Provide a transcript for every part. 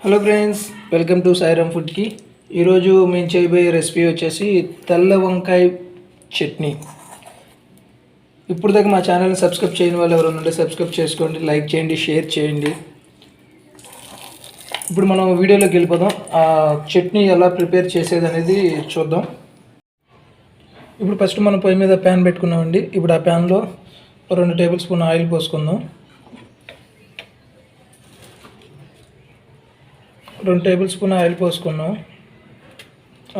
Hello friends, welcome to Sairam ఫుడ్కి. ఈరోజు మేము చేయబోయే రెసిపీ వచ్చేసి తెల్ల వంకాయ చట్నీ. ఇప్పుడు దాకా మా ఛానల్ని సబ్స్క్రైబ్ చేయని వాళ్ళు ఎవరైనా ఉంటే సబ్స్క్రైబ్ చేసుకోండి, లైక్ చేయండి, షేర్ చేయండి. ఇప్పుడు మనం వీడియోలోకి వెళ్ళిపోదాం. ఆ చట్నీ ఎలా ప్రిపేర్ చేసేది అనేది చూద్దాం. ఇప్పుడు ఫస్ట్ మనం పొయ్యి మీద ప్యాన్ పెట్టుకున్నామండి. ఇప్పుడు ఆ ప్యాన్లో 2 టేబుల్ స్పూన్ ఆయిల్ పోసుకుందాం. 2 టేబుల్ స్పూన్ ఆయిల్ పోసుకున్నాం.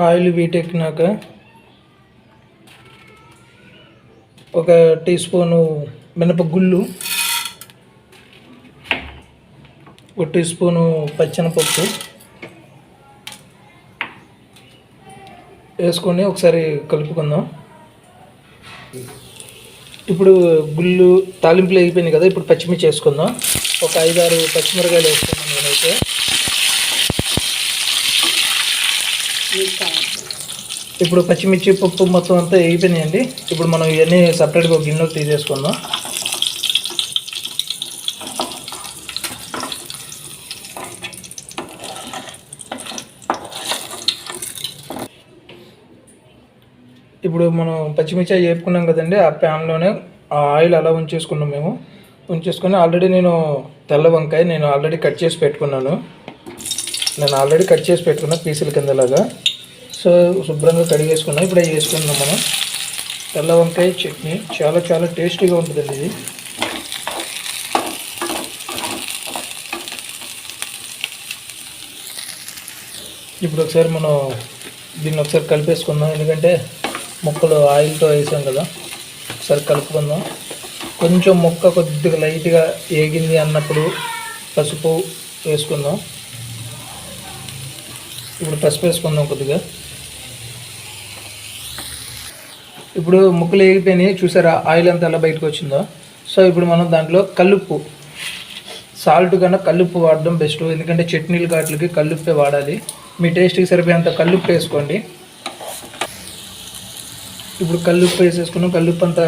ఆయిల్ వీటెక్కినాక 1 టీ స్పూను మినపగుళ్ళు, 1 టీ స్పూను పచ్చెనపప్పు వేసుకొని ఒకసారి కలుపుకుందాం. ఇప్పుడు గుళ్ళు తాలింపులు అయిపోయినాయి కదా. ఇప్పుడు పచ్చిమిర్చి వేసుకుందాం. ఒక 5-6 పచ్చిమిరకాయలు వేసుకున్నాం నేనైతే. ఇప్పుడు పచ్చిమిర్చి పప్పు మొత్తం అంతా వేగిపోయినాయండి. ఇప్పుడు మనం ఇవన్నీ సపరేట్గా ఒక గిన్నెలోకి తీసేసుకుందాం. ఇప్పుడు మనం పచ్చిమిర్చి వేపుకున్నాం కదండి. ఆ ప్యాన్లోనే ఆ ఆయిల్ అలా ఉంచేసుకున్నాం. మేము ఉంచేసుకొని ఆల్రెడీ నేను తెల్ల వంకాయ ఆల్రెడీ కట్ చేసి పెట్టుకున్నాను. పీసుల కిందలాగా. సో శుభ్రంగా కడిగేసుకున్నాం. ఇప్పుడు అవి వేసుకున్నాం మనం. తెల్ల వంకాయ చట్నీ చాలా చాలా టేస్టీగా ఉంటుందండి ఇది. ఇప్పుడు ఒకసారి మనం దీన్ని ఒకసారి కలిపేసుకుందాం. ఎందుకంటే ముక్కలు ఆయిల్తో వేసాం కదా. ఒకసారి కలుపుకుందాం. కొంచెం ముక్క కొద్దిగా లైట్గా వేగింది అన్నప్పుడు పసుపు వేసుకుందాం. ఇప్పుడు పసుపు వేసుకుందాం కొద్దిగా. ఇప్పుడు ముక్కలు వేగిపోయినాయి, చూసారా ఆయిల్ అంతా ఎలా బయటకు వచ్చిందో. సో ఇప్పుడు మనం దాంట్లో కల్లుప్పు, సాల్ట్ కన్నా కల్లుప్పు వాడడం బెస్ట్. ఎందుకంటే చట్నీలు కాట్లకి కల్లుప్పే వాడాలి. మీ టేస్ట్కి సరిపోయేంత కల్లుప్పు వేసుకోండి. ఇప్పుడు కల్లుప్పు వేసేసుకున్నాం. కల్లుప్పు అంతా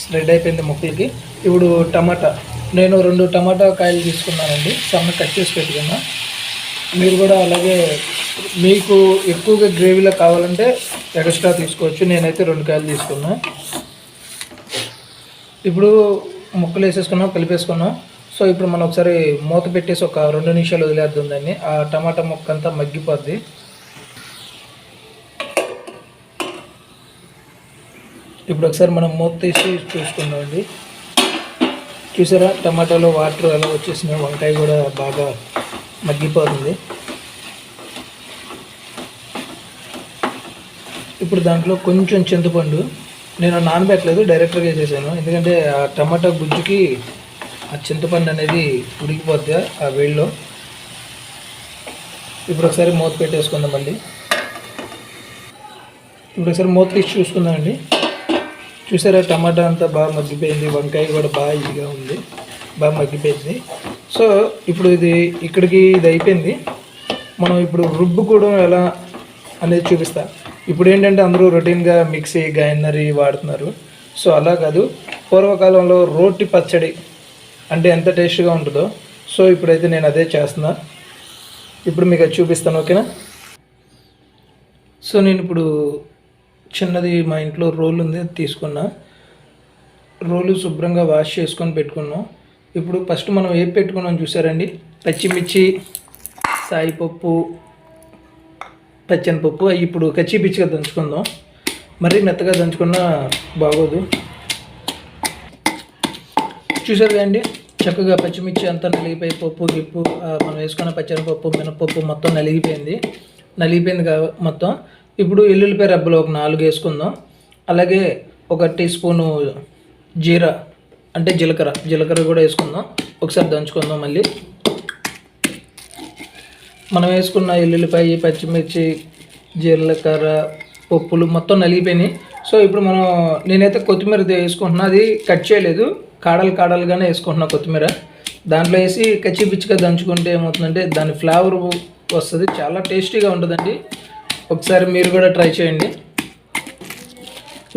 స్ప్రెడ్ అయిపోయింది ముక్కలకి. ఇప్పుడు టమాటా, నేను 2 టమాటా కాయలు తీసుకున్నానండి. సన్న కట్ చేసి పెట్టుకున్నా. మీరు కూడా అలాగే మీకు ఎక్కువగా గ్రేవీలో కావాలంటే ఎక్స్ట్రా తీసుకోవచ్చు. నేనైతే 2 కాయలు తీసుకున్నా. ఇప్పుడు ముక్కలు వేసేసుకున్నాం, కలిపేసుకున్నాం. సో ఇప్పుడు మనం ఒకసారి మూత పెట్టేసి ఒక 2 నిమిషాలు వదిలేద్దాం దాన్ని. ఆ టమాటా ముక్క అంతా మగ్గిపోద్ది. ఇప్పుడు ఒకసారి మనం మూత తీసి చూసుకుందామండి. చూసారా టమాటాలో వాటర్ ఎలా వచ్చేసినాయి, వంకాయ కూడా బాగా మగ్గిపోతుంది. ఇప్పుడు దాంట్లో కొంచెం చింతపండు, నేను నానబెట్టలేదు, డైరెక్ట్గా వేసేసాను. ఎందుకంటే ఆ టమాటా గుజ్జుకి ఆ చింతపండు అనేది ఉడికిపోద్ది ఆ వేడిలో. ఇప్పుడు ఒకసారి మూత పెట్టేసుకుందాం. మళ్ళీ ఇప్పుడు ఒకసారి మూత తీసి చూసుకుందామండి. చూసారా టమాటా అంతా బాగా మగ్గిపోయింది, వంకాయ కూడా బాగా ఇదిగా ఉంది, బాగా మగ్గిపోయింది. సో ఇప్పుడు ఇది అయిపోయింది. మనం ఇప్పుడు రుబ్బుకోవడం ఎలా అనేది చూపిస్తా. ఇప్పుడు ఏంటంటే అందరూ రొటీన్గా మిక్సీ, గ్రైండర్ వాడుతున్నారు. సో అలా కాదు, పూర్వకాలంలో రోటి పచ్చడి అంటే ఎంత టేస్ట్గా ఉంటుందో. సో ఇప్పుడైతే నేను అదే చేస్తున్నా. ఇప్పుడు మీకు అది చూపిస్తాను, ఓకేనా. సో నేను ఇప్పుడు చిన్నది మా ఇంట్లో రోలు ఉంది, అది తీసుకున్నా. రోలు శుభ్రంగా వాష్ చేసుకొని పెట్టుకున్నాం. ఇప్పుడు ఫస్ట్ మనం ఏం పెట్టుకున్నాం చూసారండి, పచ్చిమిర్చి, సాయిపప్పు, పచ్చెనపప్పు. అవి ఇప్పుడు కచ్చిపిచ్చిగా దంచుకుందాం. మరీ మెత్తగా దంచుకున్నా బాగోదు. చూసారు కదండి, చక్కగా పచ్చిమిర్చి అంతా నలిగిపోయి పప్పు గిప్పు మనం వేసుకున్న పచ్చెనపప్పు, మినపప్పు మొత్తం నలిగిపోయింది మొత్తం. ఇప్పుడు ఎల్లుల్లిపాయ రెబ్బలు ఒక 4 వేసుకుందాం. అలాగే 1 టీ స్పూను జీలకర్ర కూడా వేసుకుందాం. ఒకసారి దంచుకుందాం. మళ్ళీ మనం వేసుకున్న ఎల్లుల్లిపాయ, పచ్చిమిర్చి, జీలకర్ర, పప్పులు మొత్తం నలిగిపోయినాయి. సో ఇప్పుడు నేనైతే కొత్తిమీర వేసుకుంటున్నా. అది కట్ చేయలేదు, కాడలుగానే వేసుకుంటున్నా కొత్తిమీర. దాంట్లో వేసి కచ్చిపిచ్చిగా దంచుకుంటే ఏమవుతుందంటే దాని ఫ్లేవర్ వస్తుంది, చాలా టేస్టీగా ఉంటుందండి. ఒకసారి మీరు కూడా ట్రై చేయండి.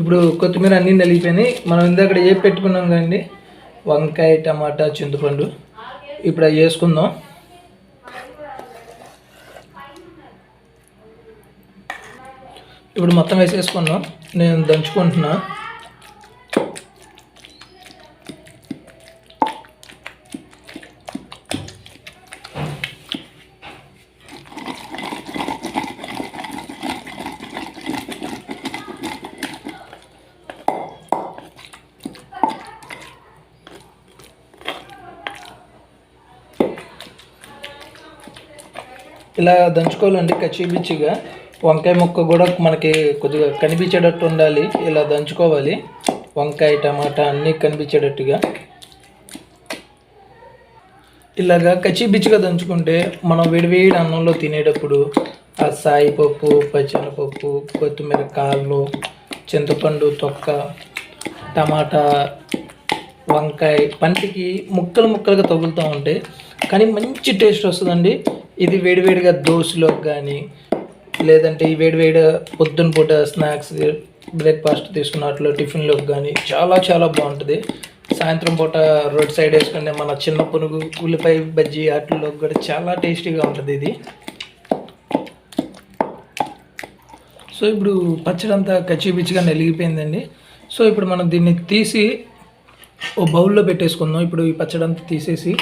ఇప్పుడు కొత్తిమీర అన్నీ నలిగిపోయినాయి. మనం ఇందాక పెట్టుకున్నాం కదండి, వంకాయ, టమాటా, చింతపండు. ఇప్పుడు అవి వేసుకుందాం. ఇప్పుడు మొత్తం వేసేసుకున్నాం. నేను దంచుకుంటున్నా. ఇలా దంచుకోవాలండి కచ్చిపిచ్చిగా. వంకాయ ముక్క కూడా మనకి కొద్దిగా కనిపించేటట్టు ఉండాలి. ఇలా దంచుకోవాలి. వంకాయ టమాటా అన్నీ కనిపించేటట్టుగా ఇలాగా కచ్చిపిచ్చిగా దంచుకుంటే మనం వేడివేడి అన్నంలో తినేటప్పుడు ఆ సాయిపప్పు, పచ్చెనపప్పు, కొత్తిమీర కాళ్ళు, చింతపండు తొక్క, టమాటా, వంకాయ పంటికి ముక్కలు ముక్కలుగా తగులుతూ ఉంటాయి. కానీ మంచి టేస్ట్ వస్తుందండి. ఇది వేడివేడిగా దోశలోకి కానీ, లేదంటే ఈ వేడివేడిగా పొద్దున పూట స్నాక్స్ బ్రేక్ఫాస్ట్ తీసుకున్న వాటిలో టిఫిన్లోకి కానీ చాలా చాలా బాగుంటుంది. సాయంత్రం పూట రోడ్ సైడ్ వేసుకుంటే మన చిన్న పునుగు, ఉల్లిపాయ బజ్జీ వాటిలోకి కూడా చాలా టేస్టీగా ఉంటుంది ఇది. సో ఇప్పుడు పచ్చడి అంతా కచ్చిపిచ్చిగా నలిగిపోయిందండి. సో ఇప్పుడు మనం దీన్ని తీసి ఓ బౌల్లో పెట్టేసుకుందాం. ఇప్పుడు ఈ పచ్చడి అంతా తీసేసి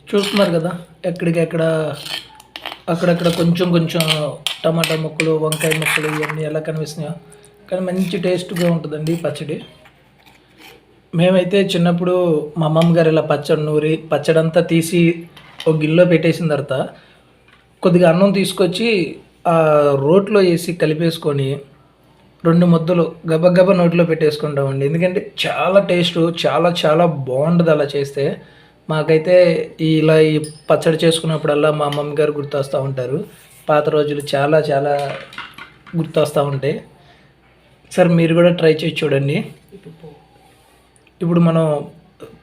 చూస్తున్నారు కదా, ఎక్కడికెక్కడ అక్కడక్కడ కొంచెం కొంచెం టమాటా ముక్కలు, వంకాయ ముక్కలు ఇవన్నీ ఎలా కనిపిస్తున్నాయో. కానీ మంచి టేస్ట్గా ఉంటుందండి ఈ పచ్చడి. మేమైతే చిన్నప్పుడు మా అమ్మమ్మ గారు ఇలా పచ్చడి నూరి పచ్చడంతా తీసి ఒక గిన్నెలో పెట్టేసిన తర్వాత కొద్దిగా అన్నం తీసుకొచ్చి ఆ రోట్లో వేసి కలిపేసుకొని 2 ముద్దలు గబగబా నోట్లో పెట్టేసుకుంటామండి. ఎందుకంటే చాలా టేస్ట్, చాలా చాలా బాగుంటుంది అలా చేస్తే. మాకైతే ఇలా ఈ పచ్చడి చేసుకున్నప్పుడల్లా మా అమ్మమ్మ గారు గుర్తొస్తూ ఉంటారు. పాత రోజులు చాలా చాలా గుర్తొస్తూ ఉంటాయి. సరే మీరు కూడా ట్రై చేసి చూడండి. ఇప్పుడు మనం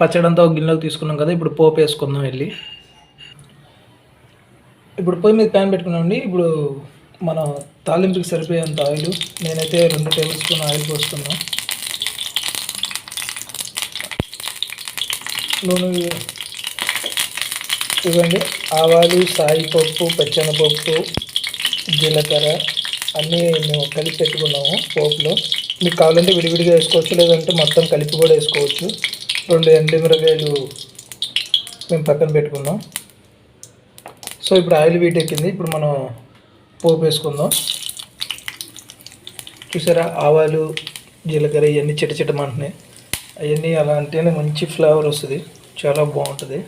పచ్చడి అంతా ఒక గిన్నెలోకి తీసుకున్నాం కదా, ఇప్పుడు పోపు వేసుకుందాం వెళ్ళి. ఇప్పుడు పొయ్యి మీద ప్యాన్ పెట్టుకున్నామండి. ఇప్పుడు మనం తాలింపుకి సరిపోయేంత ఆయిల్, నేనైతే 2 టేబుల్ స్పూన్ ఆయిల్ పోస్తున్నాను. నూనె ఇవ్వండి. ఆవాలు, సాయిపప్పు, పచ్చెనపప్పు, జీలకర్ర అన్నీ మేము కలిపి పెట్టుకున్నాము పోపులో. మీకు కావాలంటే విడివిడిగా వేసుకోవచ్చు, లేదంటే మొత్తం కలిపి కూడా వేసుకోవచ్చు. 2 ఎండుమిరగాయలు మేము పక్కన పెట్టుకున్నాం. సో ఇప్పుడు ఆయిల్ వీటెక్కింది. ఇప్పుడు మనం పోపు వేసుకుందాం. చూసారా, ఆవాలు, జీలకర్ర ఇవన్నీ చిటచిటమంటున్నాయి. అవన్నీ అలా అంటేనే మంచి ఫ్లేవర్ వస్తుంది, చాలా బాగుంటుంది.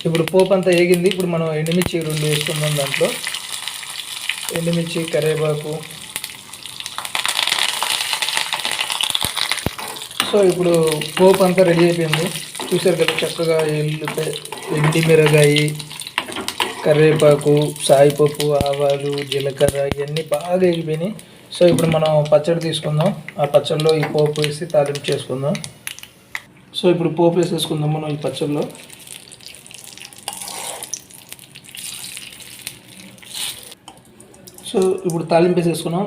ఇప్పుడు పోపు అంతా వేగింది. ఇప్పుడు మనం ఎండుమిర్చి 2 వేసుకుందాం. దాంట్లో ఎండుమిర్చి, కరివేపాకు. సో ఇప్పుడు పోపు అంతా రెడీ అయిపోయింది. చూసారు కదా, చక్కగా ఎండిమిరగాయ, కరివేపాకు, సాయిపప్పు, ఆవాలు, జీలకర్ర ఇవన్నీ బాగా వేగిపోయినాయి. సో ఇప్పుడు మనం పచ్చడి తీసుకుందాం. ఆ పచ్చడిలో ఈ పోపు వేసి తాలింపు చేసుకుందాం. సో ఇప్పుడు పోపు వేసేసుకుందాం మనం ఈ పచ్చడిలో. సో ఇప్పుడు తాలింపు వేసేసుకున్నాం.